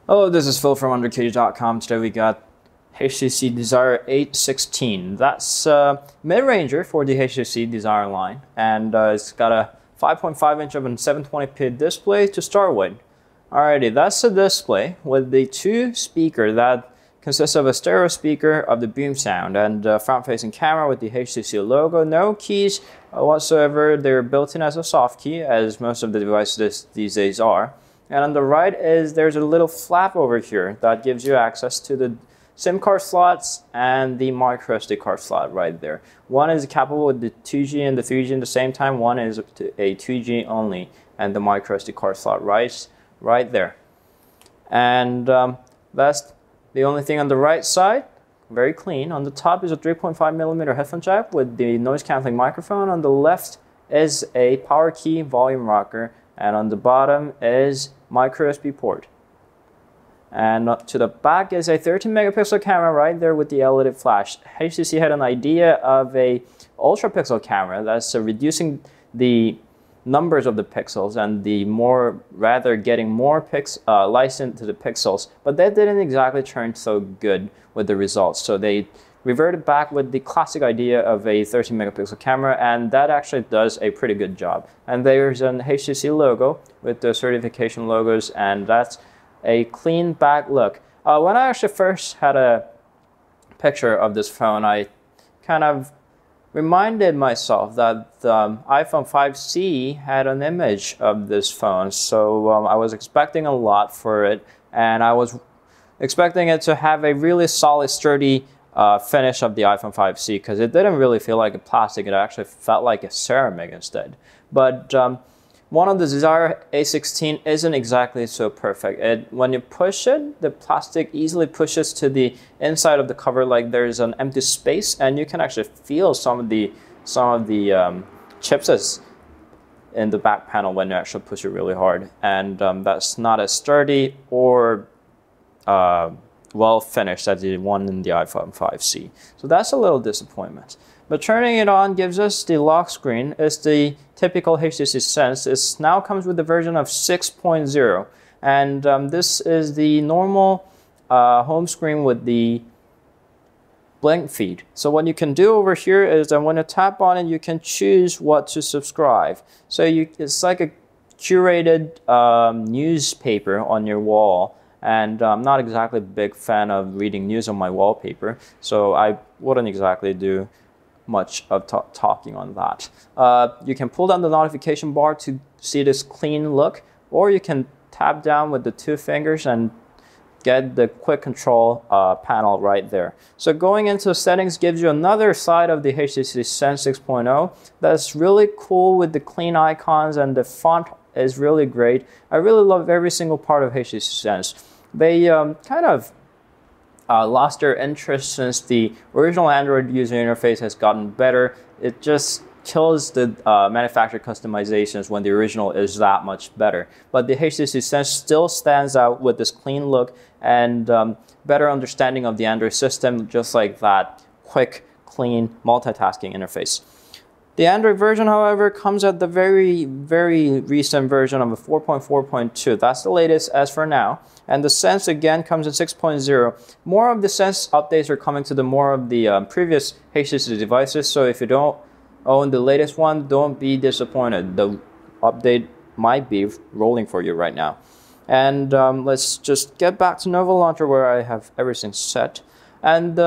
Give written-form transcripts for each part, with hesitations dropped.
Hello, this is Phil from underKG.com. Today we got hTC Desire 816. That's mid-ranger for the hTC Desire line, and it's got a 5.5 inch of a 720p display to start with. Alrighty, that's the display with the two speaker that consists of a stereo speaker of the Boom sound and front-facing camera with the hTC logo. No keys whatsoever. They're built in as a soft key, as most of the devices these days are. And on the right there's a little flap over here that gives you access to the SIM card slots and the micro SD card slot right there. One is capable with the 2G and the 3G at the same time. One is a 2G only and the micro SD card slot right there. And that's the only thing on the right side. Very clean. On the top is a 3.5mm headphone jack with the noise cancelling microphone. On the left is a power key volume rocker, and on the bottom is micro USB port. And to the back is a 13 megapixel camera right there with the LED flash. HTC had an idea of a ultra pixel camera that's reducing the numbers of the pixels and rather getting more light into the pixels, but that didn't exactly turn so good with the results. So they reverted back with the classic idea of a 13 megapixel camera, and that actually does a pretty good job. And there's an HTC logo with the certification logos, and that's a clean back look. When I actually first had a picture of this phone, I kind of reminded myself that the iPhone 5C had an image of this phone, so I was expecting a lot for it, and I was expecting it to have a really solid, sturdy finish of the iPhone 5C, because it didn't really feel like a plastic. It actually felt like a ceramic instead. But one of the Desire 816 isn't exactly so perfect. When you push it, the plastic easily pushes to the inside of the cover like there's an empty space, and you can actually feel some of the chips in the back panel when you actually push it really hard. And that's not as sturdy or well finished as the one in the iPhone 5C. So that's a little disappointment. But turning it on gives us the lock screen. It's the typical HTC Sense. It now comes with the version of 6.0. And this is the normal home screen with the blink feed. So what you can do over here is that when you tap on it, you can choose what to subscribe. So it's like a curated newspaper on your wall. And I'm not exactly a big fan of reading news on my wallpaper, so I wouldn't exactly do much of talking on that. You can pull down the notification bar to see this clean look, or you can tap down with the two fingers and get the quick control panel right there. So going into settings gives you another side of the HTC Sense 6.0 that's really cool with the clean icons, and the font is really great. I really love every single part of HTC Sense. They kind of lost their interest since the original Android user interface has gotten better. It just kills the manufacturer customizations when the original is that much better. But the HTC Sense still stands out with this clean look and better understanding of the Android system, just like that quick, clean multitasking interface. The Android version, however, comes at the very, very recent version of a 4.4.2. That's the latest as for now. And the Sense, again, comes in 6.0. More of the Sense updates are coming to more of the previous HTC devices. So if you don't own the latest one, don't be disappointed. The update might be rolling for you right now. And let's just get back to Nova Launcher, where I have everything set. And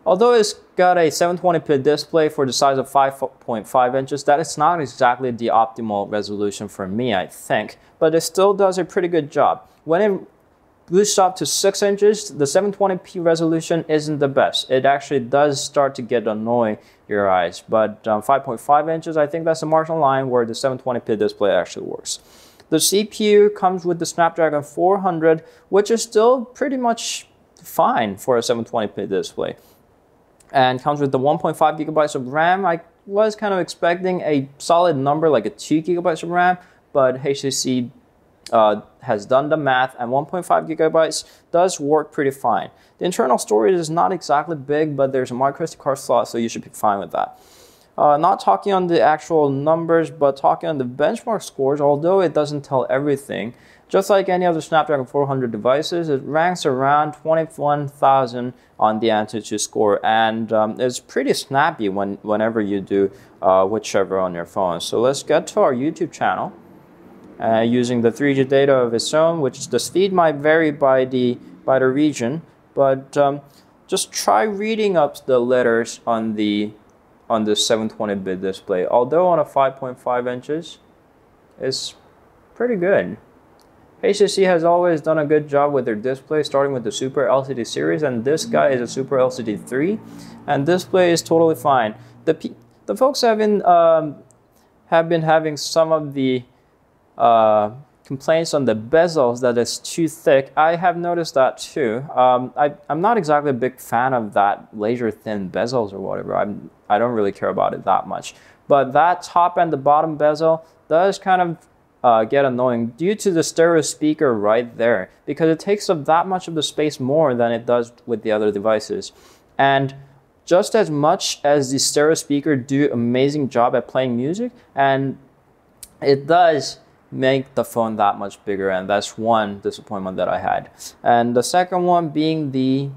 although it's got a 720p display for the size of 5.5 inches, that is not exactly the optimal resolution for me, I think. But it still does a pretty good job. When it boosts up to 6 inches, the 720p resolution isn't the best. It actually does start to annoy your eyes. But 5.5 inches, I think that's the marginal line where the 720p display actually works. The CPU comes with the Snapdragon 400, which is still pretty much fine for a 720p display. And comes with the 1.5 gigabytes of RAM. I was kind of expecting a solid number like a 2 gigabytes of RAM, but HTC has done the math, and 1.5 gigabytes does work pretty fine. The internal storage is not exactly big, but there's a micro SD card slot, so you should be fine with that. Not talking on the actual numbers, but talking on the benchmark scores, although it doesn't tell everything. Just like any other Snapdragon 400 devices, it ranks around 21,000 on the Antutu score, and it's pretty snappy whenever you do whichever on your phone. So let's get to our YouTube channel using the 3G data of its own, which the speed might vary by the region, but just try reading up the letters on the 720-bit display. Although on a 5.5 inches, it's pretty good. hTC has always done a good job with their display, starting with the Super LCD series, and this guy is a Super LCD 3, and display is totally fine. The folks have been having some of the complaints on the bezels that it's too thick. I have noticed that too. I'm not exactly a big fan of that laser thin bezels or whatever. I don't really care about it that much. But that top and the bottom bezel does kind of get annoying due to the stereo speaker right there, because it takes up that much of the space more than it does with the other devices. And just as much as the stereo speaker do amazing job at playing music, and it does make the phone that much bigger, and that's one disappointment that I had. And the second one being the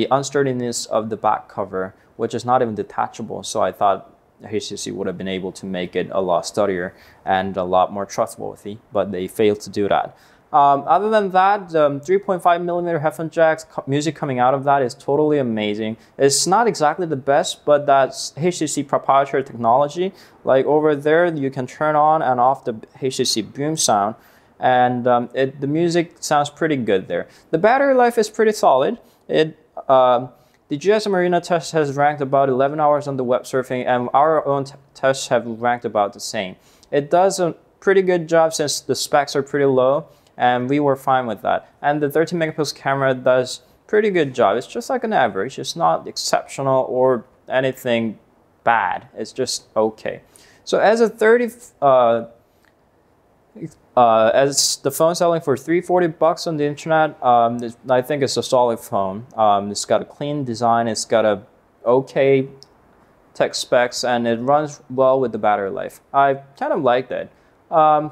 unsturdiness of the back cover, which is not even detachable. So I thought HTC would have been able to make it a lot sturdier and a lot more trustworthy, but they failed to do that. Other than that, 3.5mm headphone jacks, music coming out of that is totally amazing. It's not exactly the best, but that's HTC proprietary technology. Like over there, you can turn on and off the HTC boom sound, and the music sounds pretty good there. The battery life is pretty solid. The GSM Arena test has ranked about 11 hours on the web surfing, and our own tests have ranked about the same. It does a pretty good job since the specs are pretty low, and we were fine with that. And the 13 megapixel camera does pretty good job. It's just like an average. It's not exceptional or anything bad. It's just okay. So as a as the phone selling for $340 on the internet, I think it's a solid phone. It's got a clean design, it's got a okay tech specs, and it runs well with the battery life. I kind of like that.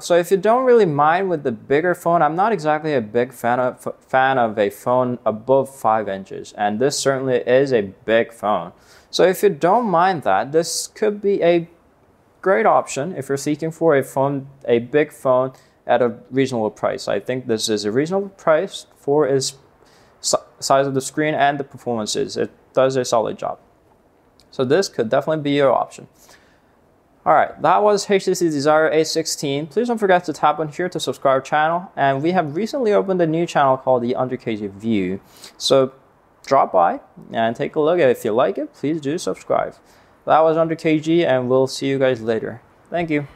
So if you don't really mind with the bigger phone, I'm not exactly a big fan of a phone above 5 inches, and this certainly is a big phone. So if you don't mind that, this could be a great option if you're seeking for a big phone at a reasonable price. I think this is a reasonable price for its size of the screen and the performances. It does a solid job. So this could definitely be your option. Alright, that was HTC Desire A16. Please don't forget to tap on here to subscribe channel. And we have recently opened a new channel called the underKG View. So drop by and take a look at it. If you like it, please do subscribe. That was underKG, and we'll see you guys later. Thank you.